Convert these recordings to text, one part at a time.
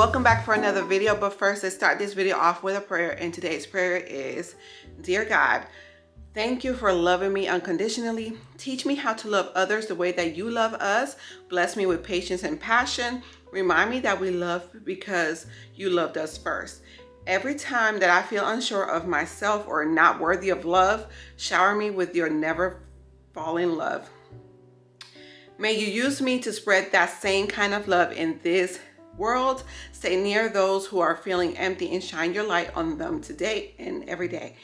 Welcome back for another video, but first let's start this video off with a prayer, and today's prayer is, Dear God, thank you for loving me unconditionally. Teach me how to love others the way that you love us. Bless me with patience and passion. Remind me that we love because you loved us first. Every time that I feel unsure of myself or not worthy of love, shower me with your never falling love. May you use me to spread that same kind of love in this world. Stay near those who are feeling empty and shine your light on them today and every day.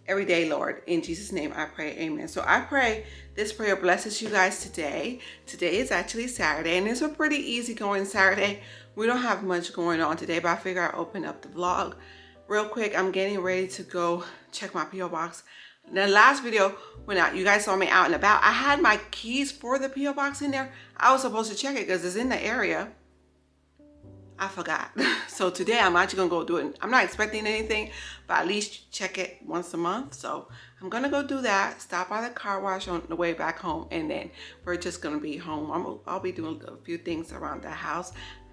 Every day, Lord. In Jesus' name I pray, amen. So I pray this prayer blesses you guys today. Today is actually Saturday, and it's a pretty easy going Saturday. We don't have much going on today, but I figure I'll open up the vlog real quick. I'm getting ready to go check my P.O. box. The last video, when you guys saw me out and about, I had my keys for the P.O. box in there. I was supposed to check it because it's in the area. I forgot. So today I'm actually gonna go do it. I'm not expecting anything, but at least check it once a month. So I'm gonna go do that, stop by the car wash on the way back home, and then we're just gonna be home. I'll be doing a few things around the house.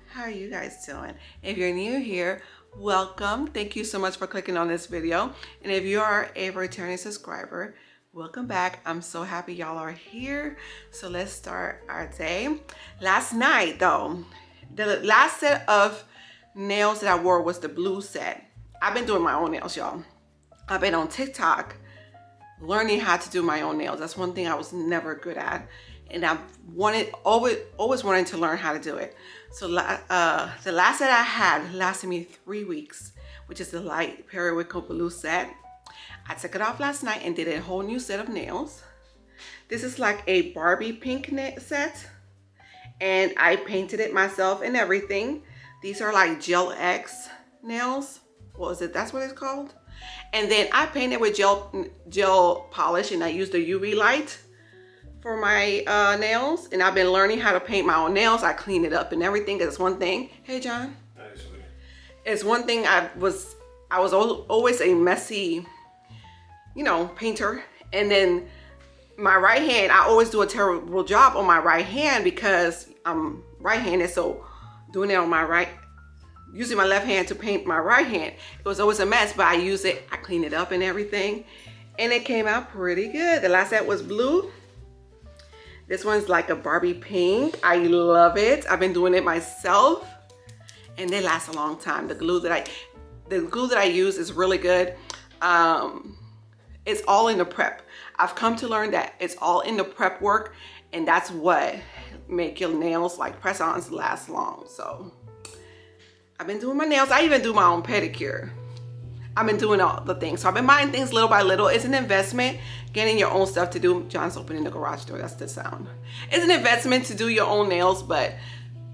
How are you guys doing? If you're new here, welcome. Thank you so much for clicking on this video. And if you are a returning subscriber, welcome back. I'm so happy y'all are here. So let's start our day. Last night though, the last set of nails that I wore was the blue set. I've been doing my own nails, y'all. I've been on TikTok learning how to do my own nails. That's one thing I was never good at, and I've always wanted to learn how to do it. So the last set I had lasted me 3 weeks, which is the light periwinkle blue set. I took it off last night and did a whole new set of nails. This is like a Barbie pink set, and I painted it myself and everything. These are like Gel X nails. What is it? That's what it's called. And then I painted with gel polish, and I used the UV light for my nails. And I've been learning how to paint my own nails. I clean it up and everything. It's one thing. Hey, John. Actually, it's one thing. I was always a messy, painter. And then my right hand, I always do a terrible job on my right hand because I'm right-handed. So doing it on my right, using my left hand to paint my right hand, it was always a mess, but I use it, I clean it up and everything, and it came out pretty good. The last set was blue. This one's like a Barbie pink. I love it. I've been doing it myself, and they last a long time. The glue that I use is really good. It's all in the prep. I've come to learn that it's all in the prep work, and that's what make your nails, like press-ons, last long. So I've been doing my nails. I even do my own pedicure. I've been doing all the things. So I've been buying things little by little. It's an investment, getting your own stuff to do. John's opening the garage door. That's the sound. It's an investment to do your own nails, but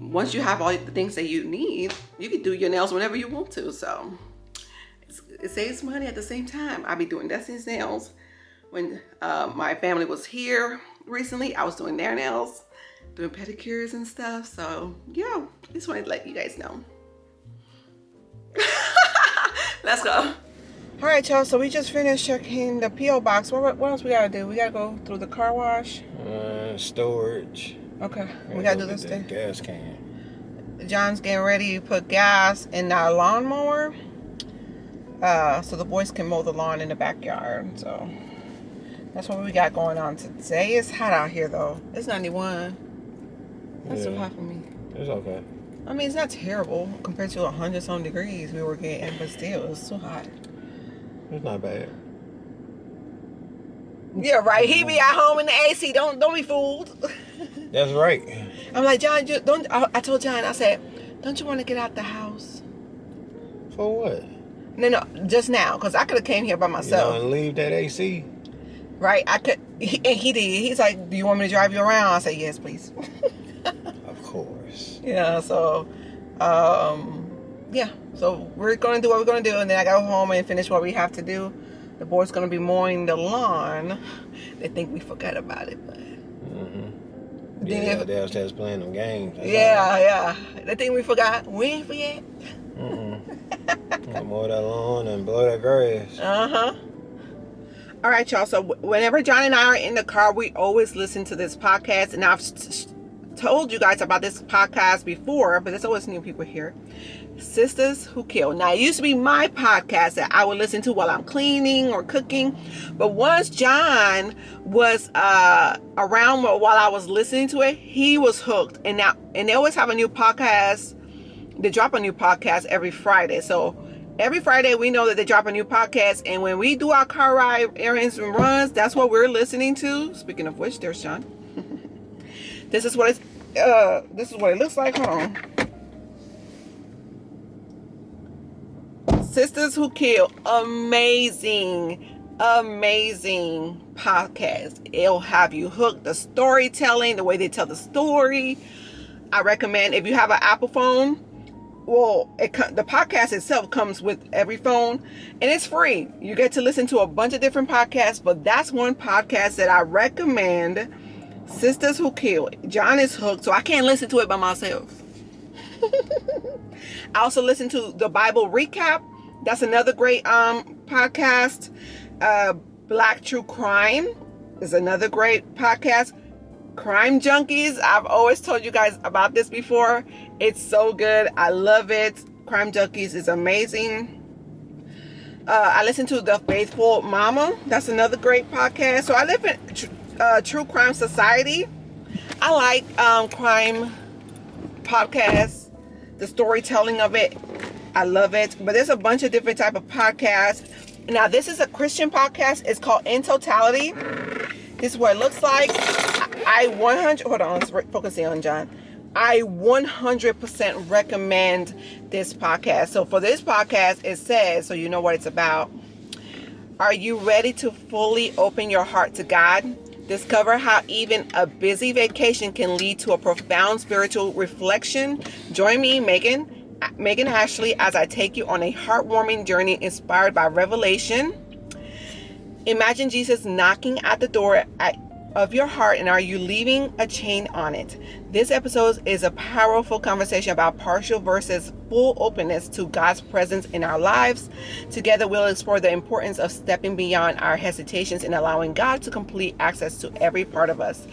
once you have all the things that you need, you can do your nails whenever you want to. So it saves money at the same time. I'll be doing Destiny's nails. When my family was here recently, I was doing their nails, doing pedicures and stuff. So yeah, just wanted to let you guys know. Let's go. All right, y'all. So we just finished checking the P.O. box. What else we gotta do? We gotta go through the car wash. Storage. Okay, we gotta do this thing. Gas can. John's getting ready to put gas in our lawnmower, so the boys can mow the lawn in the backyard. So that's what we got going on today. It's hot out here though. It's 91. That's too hot for me. It's okay. I mean, it's not terrible compared to 100-some degrees we were getting, but still, it's too hot. It's not bad. Yeah, right. He be at home in the AC. Don't be fooled. That's right. I'm like, John, I told John, I said, don't you want to get out the house? For what? No, just now, because I could have came here by myself. You know, and leave that AC. Right, I could, and he did. He's like, do you want me to drive you around? I said, yes, please. Of course. Yeah, so, yeah. So we're going to do what we're going to do, and then I go home and finish what we have to do. The boys going to be mowing the lawn. They think we forgot about it, but... Mm-hmm. Yeah, they was just playing them games. Yeah. They think we forgot. We ain't forget. Mm-mm. Mow that lawn and blow that grass. Uh-huh. All right, y'all. So whenever John and I are in the car, we always listen to this podcast, and I've told you guys about this podcast before, but there's always new people here. Sisters Who Kill. Now, it used to be my podcast that I would listen to while I'm cleaning or cooking, but once John was around while I was listening to it, he was hooked. And they always have a new podcast. They drop a new podcast every Friday. So every Friday we know that they drop a new podcast, and when we do our car ride errands and runs, that's what we're listening to. Speaking of which, there's John. This is what it looks like. Hold on. Sisters Who Kill. Amazing podcast. It'll have you hooked. The storytelling, the way they tell the story. I recommend, if you have an Apple phone, well, the podcast itself comes with every phone, and it's free. You get to listen to a bunch of different podcasts, but that's one podcast that I recommend. Sisters Who Kill. John is hooked, so I can't listen to it by myself. I also listen to the Bible Recap. That's another great podcast. Black True Crime is another great podcast. Crime Junkies. I've always told you guys about this before. It's so good. I love it. Crime Junkies is amazing. I listen to The Faithful Mama. That's another great podcast. So I live in True Crime Society. I like crime podcasts. The storytelling of it, I love it. But there's a bunch of different type of podcasts. Now, this is a Christian podcast. It's called In Totality. This is what it looks like. Hold on, let's focus on John. I 100% recommend this podcast. So for this podcast, it says, so you know what it's about. Are you ready to fully open your heart to God? Discover how even a busy vacation can lead to a profound spiritual reflection. Join me, Megan Ashley, as I take you on a heartwarming journey inspired by revelation. Imagine Jesus knocking at the door of your heart, and are you leaving a chain on it? This episode is a powerful conversation about partial versus full openness to God's presence in our lives. Together, we'll explore the importance of stepping beyond our hesitations and allowing God to complete access to every part of us.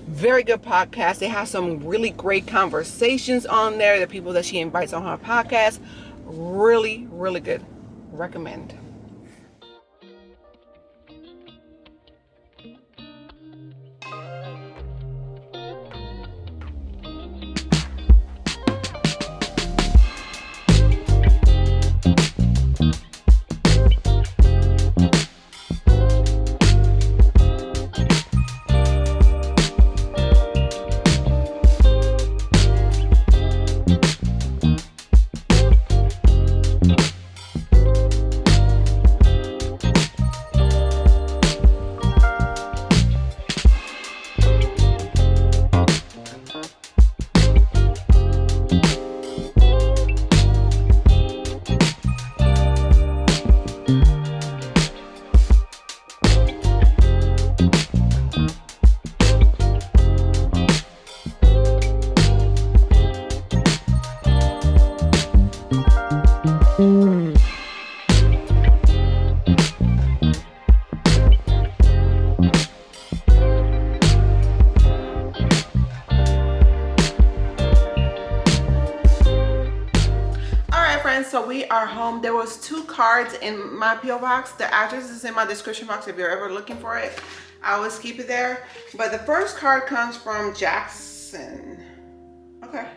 Very good podcast. They have some really great conversations on there. The people that she invites on her podcast, really, really good. Recommend. So we are home. There was 2 cards in my P.O. box. The address is in my description box if you're ever looking for it. I always keep it there. But the first card comes from Jackson. Okay.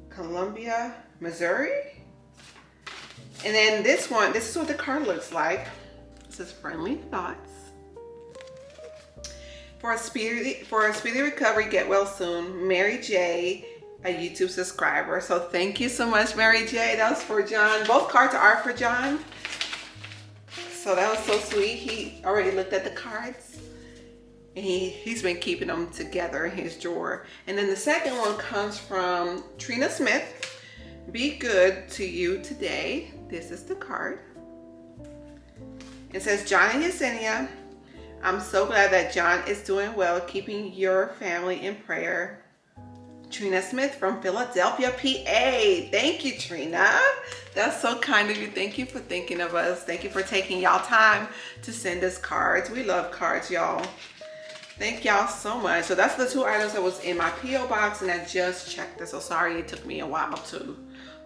Columbia, Missouri. And then this one, this is what the card looks like. It says friendly thoughts. For a speedy recovery, get well soon. Mary J., a YouTube subscriber. So thank you so much, Mary J. That was for John. Both cards are for John. So that was so sweet. He already looked at the cards, and he's been keeping them together in his drawer. And then the second one comes from Trina Smith. Be good to you today. This is the card. It says, John and Yesenia, I'm so glad that John is doing well, keeping your family in prayer. Trina Smith from Philadelphia, PA. Thank you, Trina. That's so kind of you. Thank you for thinking of us. Thank you for taking y'all time to send us cards. We love cards, y'all. Thank y'all so much. So that's the 2 items that was in my P.O. box, and I just checked it. So sorry it took me a while to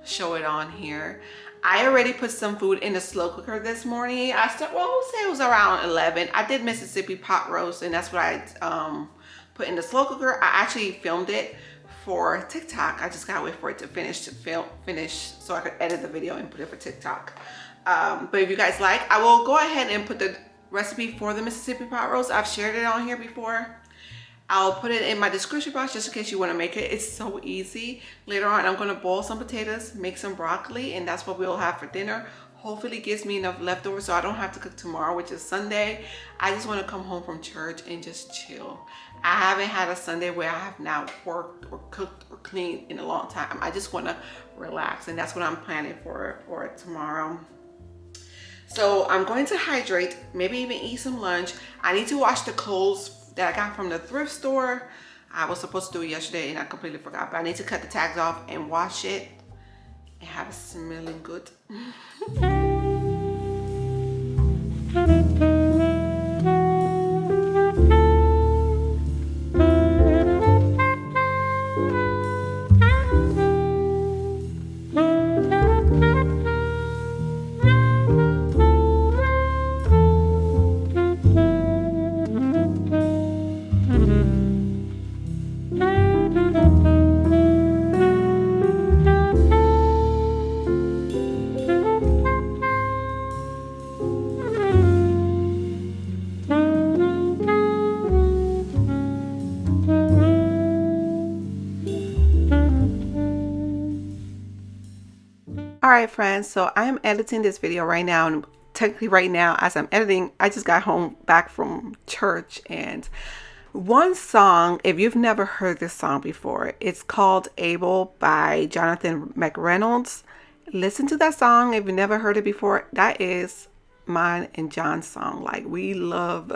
show it on here. I already put some food in the slow cooker this morning. We'll say it was around 11. I did Mississippi pot roast, and that's what I put in the slow cooker. I actually filmed it for TikTok. I just gotta wait for it to finish so I could edit the video and put it for TikTok. But if you guys like, I will go ahead and put the recipe for the Mississippi pot roast. I've shared it on here before. I'll put it in my description box just in case you want to make it. It's so easy. Later on, I'm going to boil some potatoes, make some broccoli, and that's what we'll have for dinner. Hopefully it gives me enough leftovers so I don't have to cook tomorrow, which is Sunday. I just want to come home from church and just chill. I haven't had a Sunday where I have not worked or cooked or cleaned in a long time. I just want to relax, and that's what I'm planning for tomorrow. So I'm going to hydrate, maybe even eat some lunch. I need to wash the clothes that I got from the thrift store. I was supposed to do it yesterday and I completely forgot, but I need to cut the tags off and wash it and have it smelling good. Alright friends, so I am editing this video right now, and technically right now as I'm editing, I just got home back from church, and one song, if you've never heard this song before, it's called Able by Jonathan McReynolds. Listen to that song if you've never heard it before. That is mine and John's song. Like, we love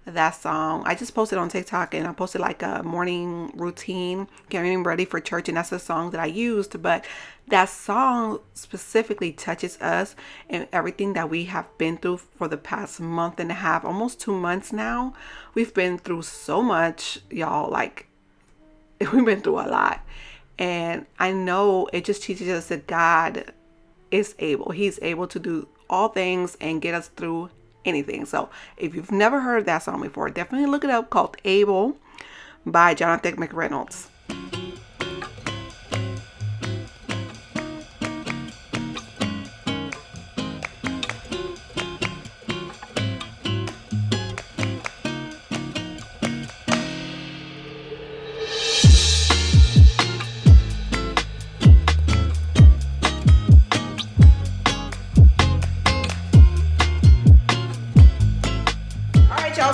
that song. I just posted on TikTok, and I posted like a morning routine getting ready for church, and that's the song that I used. But that song specifically touches us and everything that we have been through for the past month and a half, almost 2 months now. We've been through so much, y'all. Like, we've been through a lot, and I know it just teaches us that God is able. He's able to do all things and get us through anything. So if you've never heard that song before, definitely look it up, called Able by Jonathan McReynolds.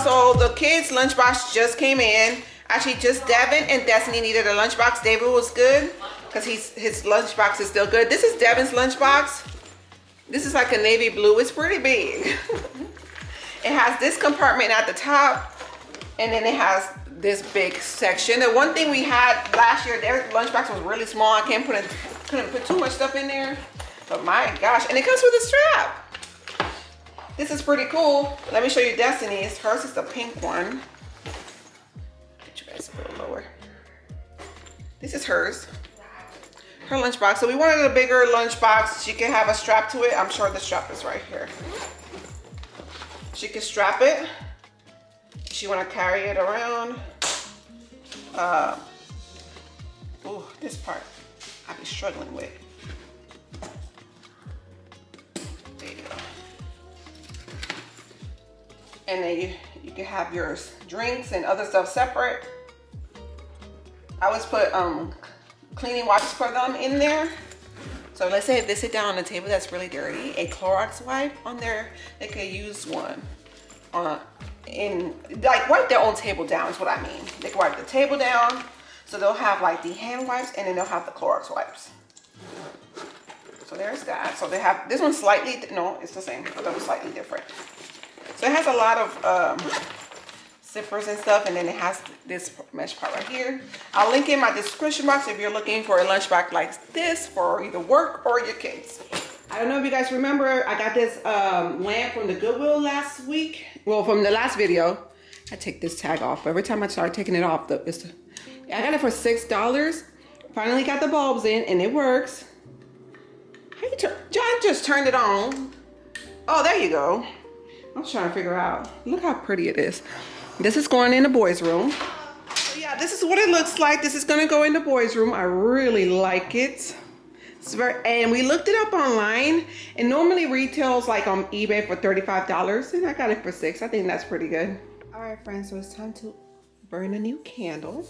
So the kids' lunchbox just came in. Actually, just Devin and Destiny needed a lunchbox. David was good because his lunchbox is still good. This is Devin's lunchbox. This is like a navy blue. It's pretty big. It has this compartment at the top, and then it has this big section. The one thing we had last year, their lunchbox was really small. I couldn't put too much stuff in there. But my gosh, and it comes with a strap. This is pretty cool. Let me show you Destiny's. Hers is the pink one. Get you guys a little lower. This is hers. Her lunchbox. So we wanted a bigger lunchbox. She can have a strap to it. I'm sure the strap is right here. She can strap it. She want to carry it around. Oh, this part I be struggling with. And then you can have your drinks and other stuff separate. I always put cleaning wipes for them in there. So let's say if they sit down on a table that's really dirty, a Clorox wipe on there, they could use one like wipe their own table down is what I mean. They can wipe the table down. So they'll have like the hand wipes, and then they'll have the Clorox wipes. So there's that. So they have this one slightly, no, it's the same, but that was slightly different. So it has a lot of zippers and stuff, and then it has this mesh part right here. I'll link in my description box if you're looking for a lunchbox like this for either work or your kids. I don't know if you guys remember, I got this lamp from the Goodwill last week. Well, from the last video. I take this tag off. Every time I start taking it off, I got it for $6. Finally got the bulbs in, and it works. How you turn? John just turned it on. Oh, there you go. I was trying to figure out. Look how pretty it is. This is going in the boys' room. So yeah, this is what it looks like. This is gonna go in the boys' room. I really like it. It's and we looked it up online, and normally retails like on eBay for $35, and I got it for $6. I think that's pretty good. All right, friends, so it's time to burn a new candle.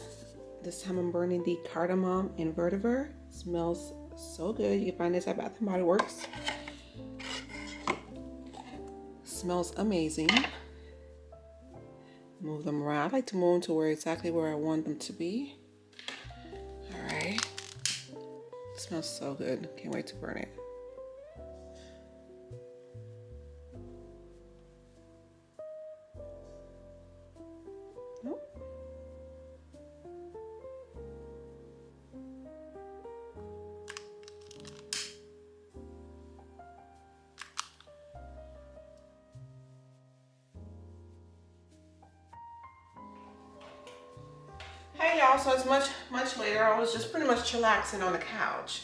This time I'm burning the cardamom and vetiver. Smells so good. You can find this at Bath & Body Works. Smells amazing. Move them around. I like to move them to exactly where I want them to be. All right. Smells so good. Can't wait to burn it. Nope. Hey y'all, so it's much later. I was just pretty much chillaxing on the couch.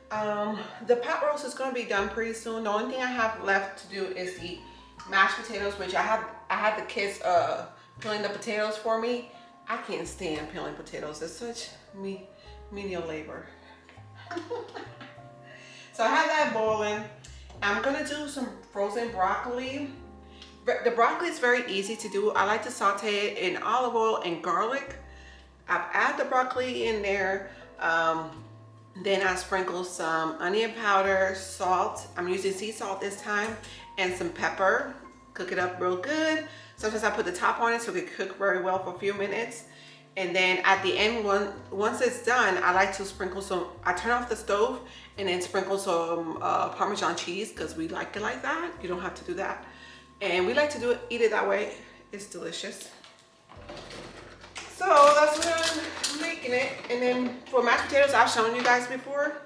The pot roast is gonna be done pretty soon. The only thing I have left to do is the mashed potatoes, which I had the kids peeling the potatoes for me. I can't stand peeling potatoes. It's such menial labor. So I have that boiling. I'm gonna do some frozen broccoli. The broccoli is very easy to do. I like to saute it in olive oil and garlic. I've added the broccoli in there. Then I sprinkle some onion powder, salt. I'm using sea salt this time, and some pepper. Cook it up real good. Sometimes I put the top on it so it can cook very well for a few minutes. And then at the end, once it's done, I like to sprinkle I turn off the stove and then sprinkle some Parmesan cheese, because we like it like that. You don't have to do that. And we like to eat it that way. It's delicious. So that's what I'm making it. And then for mashed potatoes, I've shown you guys before.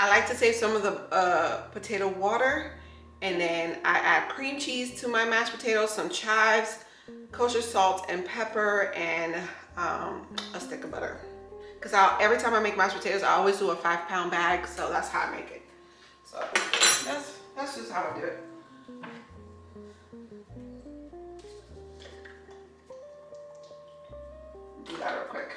I like to save some of the potato water, and then I add cream cheese to my mashed potatoes, some chives, kosher salt and pepper, and a stick of butter. Because every time I make mashed potatoes, I always do a 5-pound bag, so that's how I make it. So that's just how I do it. Do that real quick.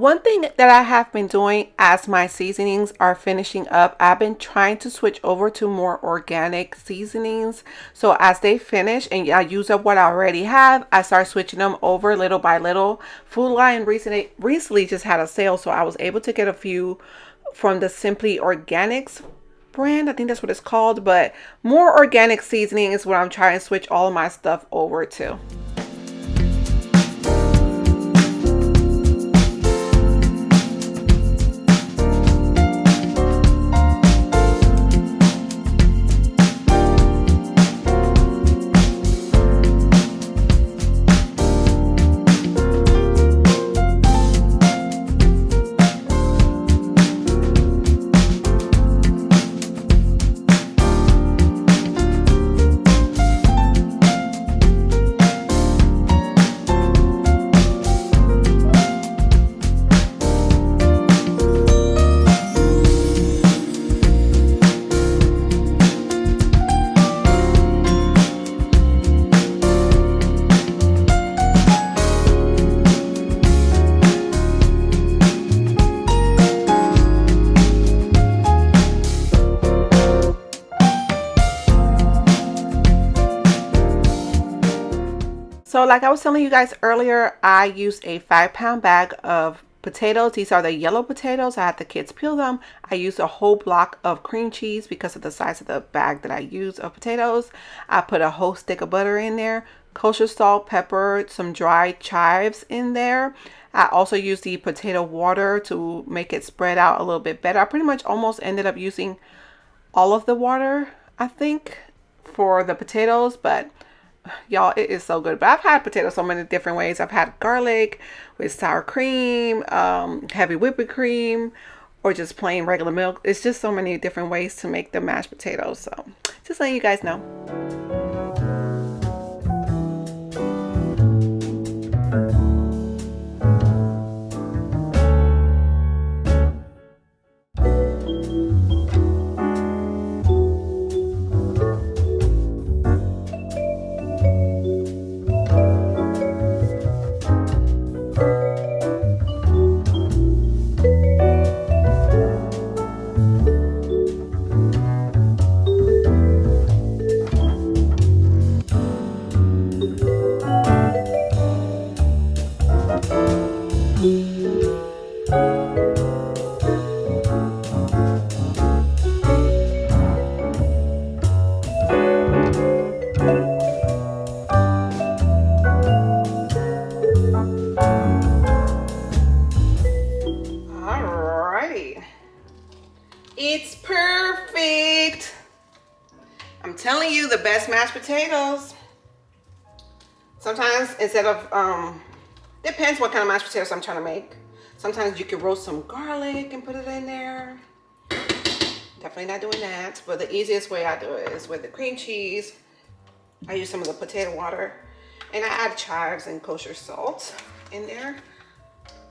one thing that I have been doing as my seasonings are finishing up, I've been trying to switch over to more organic seasonings. So as they finish and I use up what I already have, I start switching them over little by little. Food Lion recently just had a sale, so I was able to get a few from the Simply Organics brand. I think that's what it's called, but more organic seasoning is what I'm trying to switch all of my stuff over to. So like I was telling you guys earlier, I used a 5-pound bag of potatoes. These are the yellow potatoes. I had the kids peel them. I used a whole block of cream cheese because of the size of the bag that I use of potatoes. I put a whole stick of butter in there, kosher salt, pepper, some dried chives in there. I also used the potato water to make it spread out a little bit better. I pretty much almost ended up using all of the water, I think, for the potatoes, but y'all, it is so good. But I've had potatoes so many different ways. I've had garlic with sour cream, heavy whipping cream, or just plain regular milk. It's just so many different ways to make the mashed potatoes. So just letting you guys know. It's perfect. I'm telling you, the best mashed potatoes. Sometimes instead of, depends what kind of mashed potatoes I'm trying to make. Sometimes you can roast some garlic and put it in there. Definitely not doing that. But the easiest way I do it is with the cream cheese. I use some of the potato water. And I add chives and kosher salt in there.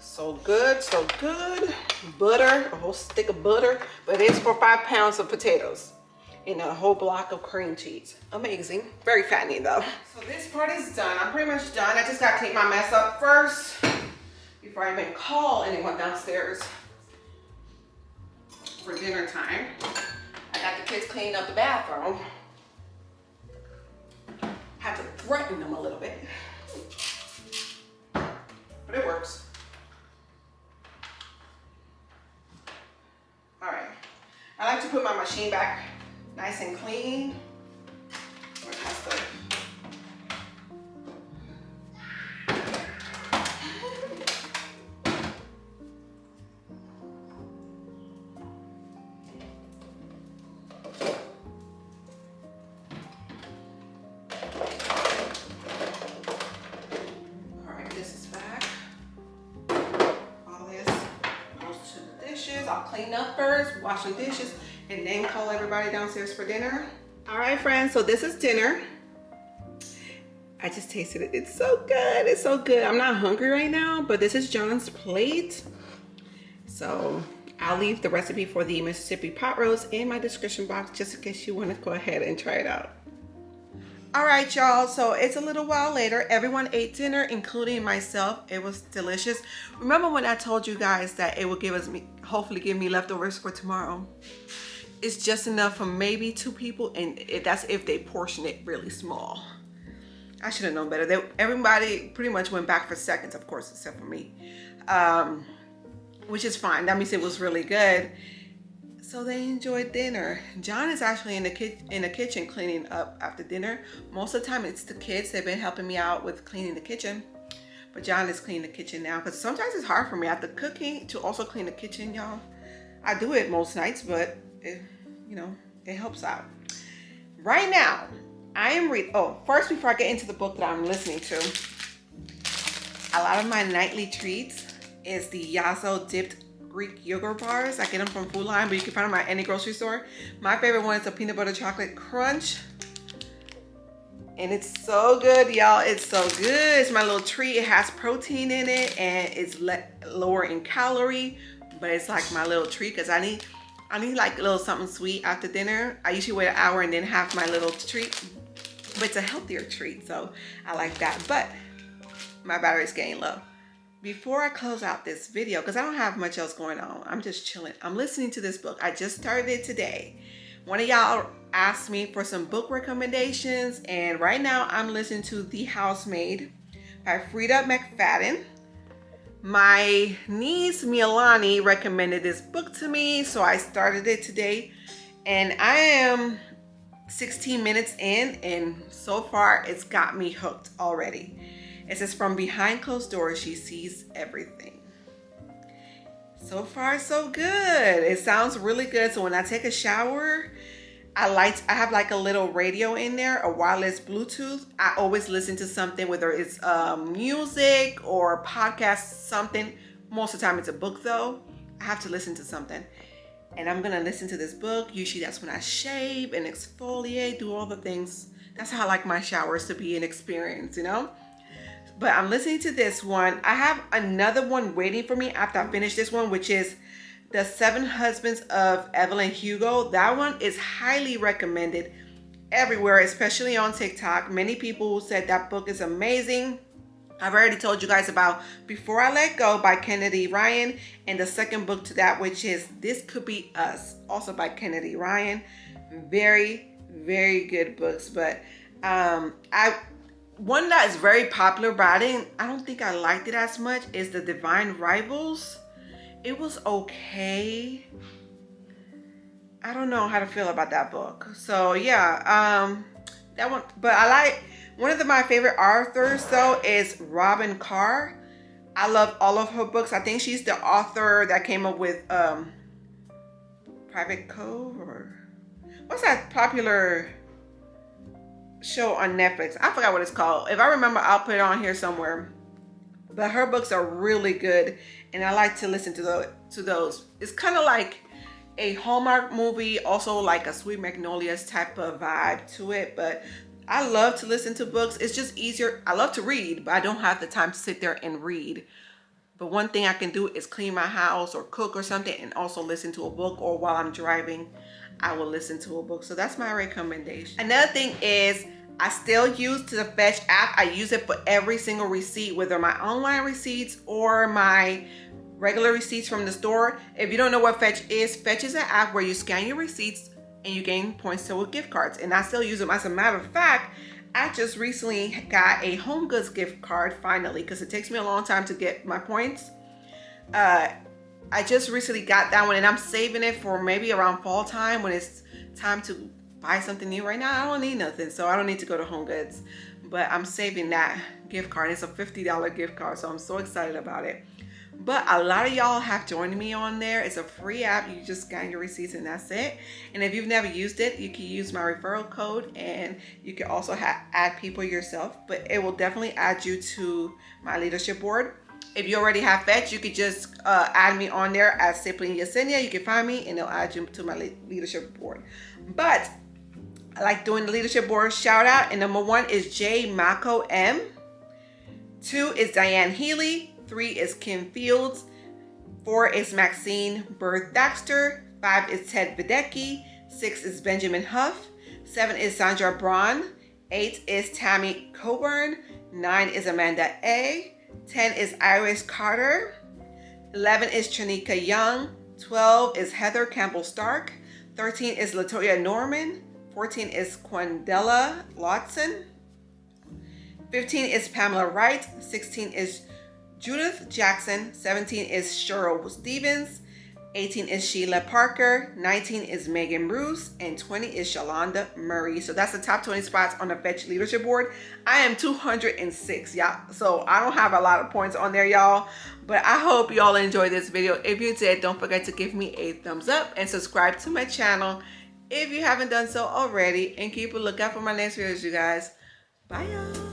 So good, so good. Butter, a whole stick of butter, but it's for 5 pounds of potatoes and a whole block of cream cheese. Amazing. Very fattening though. So this part is done. I'm pretty much done. I just got to clean my mess up first before I even call anyone downstairs for dinner time. I got the kids cleaning up the bathroom. Had to threaten them a little bit, but it works. All right, I like to put my machine back nice and clean. Where's my stuff? All right, this is back. All this goes to the dishes. I'll clean up first, wash the dishes, and then call everybody downstairs for dinner. All right, friends, so this is dinner. I just tasted it. It's so good. It's so good. I'm not hungry right now, but this is John's plate. So I'll leave the recipe for the Mississippi pot roast in my description box just in case you want to go ahead and try it out. All right, y'all. So it's a little while later. Everyone ate dinner, including myself. It was delicious. Remember when I told you guys that it would hopefully give me leftovers for tomorrow? It's just enough for maybe 2 people, and that's if they portion it really small. I should have known better. Everybody pretty much went back for seconds, of course, except for me, which is fine. That means it was really good. So they enjoyed dinner. John is actually in the kitchen cleaning up after dinner. Most of the time it's the kids. They've been helping me out with cleaning the kitchen. But John is cleaning the kitchen now because sometimes it's hard for me after cooking to also clean the kitchen, y'all. I do it most nights, but it helps out. Right now, I am reading. Oh, first, before I get into the book that I'm listening to, a lot of my nightly treats is the Yasso dipped Greek yogurt bars. I get them from Food Line, but you can find them at any grocery store. My favorite one is the peanut butter chocolate crunch. And it's so good, y'all. It's so good. It's my little treat. It has protein in it and it's lower in calorie, but it's like my little treat because I need like a little something sweet after dinner. I usually wait an hour and then have my little treat, but it's a healthier treat, so I like that. But my battery's getting low. Before I close out this video, because I don't have much else going on, I'm just chilling. I'm listening to this book. I just started it today. One of y'all asked me for some book recommendations, and right now I'm listening to The Housemaid by Frida McFadden. My niece Milani recommended this book to me, so I started it today, and I am 16 minutes in, and so far it's got me hooked already. It says, from behind closed doors, she sees everything. So far, so good. It sounds really good. So when I take a shower, I have like a little radio in there, a wireless Bluetooth. I always listen to something, whether it's music or podcast, something. Most of the time it's a book though. I have to listen to something. And I'm gonna listen to this book. Usually that's when I shave and exfoliate, do all the things. That's how I like my showers to be an experience, But I'm listening to this one. I have another one waiting for me after I finish this one, which is The 7 Husbands of Evelyn Hugo. That one is highly recommended everywhere, especially on TikTok. Many people said that book is amazing. I've already told you guys about Before I Let Go by Kennedy Ryan, and the second book to that, which is This Could Be Us, also by Kennedy Ryan. Very, very good books. But one that is very popular, but I don't think I liked it as much, is The Divine Rivals. It was okay. I don't know how to feel about that book. So yeah, that one. But I like one of my favorite authors though is Robin Carr. I love all of her books. I think she's the author that came up with Private Cove, or what's that popular show on Netflix? I forgot what it's called. If I remember, I'll put it on here somewhere. But her books are really good, and I like to listen to those. It's kind of like a Hallmark movie, also like a Sweet Magnolias type of vibe to it. But I love to listen to books. It's just easier. I love to read, but I don't have the time to sit there and read. But one thing I can do is clean my house or cook or something and also listen to a book, or while I'm driving, I will listen to a book. So that's my recommendation. Another thing is I still use the Fetch app. I use it for every single receipt, whether my online receipts or my regular receipts from the store. If you don't know what Fetch is an app where you scan your receipts and you gain points toward gift cards. And I still use them. As a matter of fact, I just recently got a Home Goods gift card finally, because it takes me a long time to get my points. I just recently got that one, and I'm saving it for maybe around fall time when it's time to buy something new. Right now I don't need nothing, so I don't need to go to Home Goods, but I'm saving that gift card. It's a $50 gift card, so I'm so excited about it. But a lot of y'all have joined me on there. It's a free app. You just scan your receipts and that's it. And if you've never used it, you can use my referral code, and you can also add people yourself, but it will definitely add you to my leadership board. If you already have Fetch, you could just add me on there as Sibling Yesenia. You can find me and it'll add you to my leadership board. But I like doing the leadership board shout out. And number 1 is J Mako M. 2 is Diane Healy. 3 is Kim Fields. 4 is Maxine Berth-Daxter. 5 is Ted Videcki. 6 is Benjamin Huff. 7 is Sandra Braun. 8 is Tammy Coburn. 9 is Amanda A. 10 is Iris Carter. 11 is Tranika Young. 12 is Heather Campbell Stark. 13 is Latoya Norman. 14 is Quandella Lotson. 15 is Pamela Wright. 16 is Judith Jackson. 17 is Cheryl Stevens. 18 is Sheila Parker. 19 is Megan Bruce. And 20 is Shalonda Murray. So that's the top 20 spots on the Fetch Leadership Board. I am 206, y'all. So I don't have a lot of points on there, y'all. But I hope y'all enjoyed this video. If you did, don't forget to give me a thumbs up and subscribe to my channel if you haven't done so already. And keep a lookout for my next videos, you guys. Bye, y'all.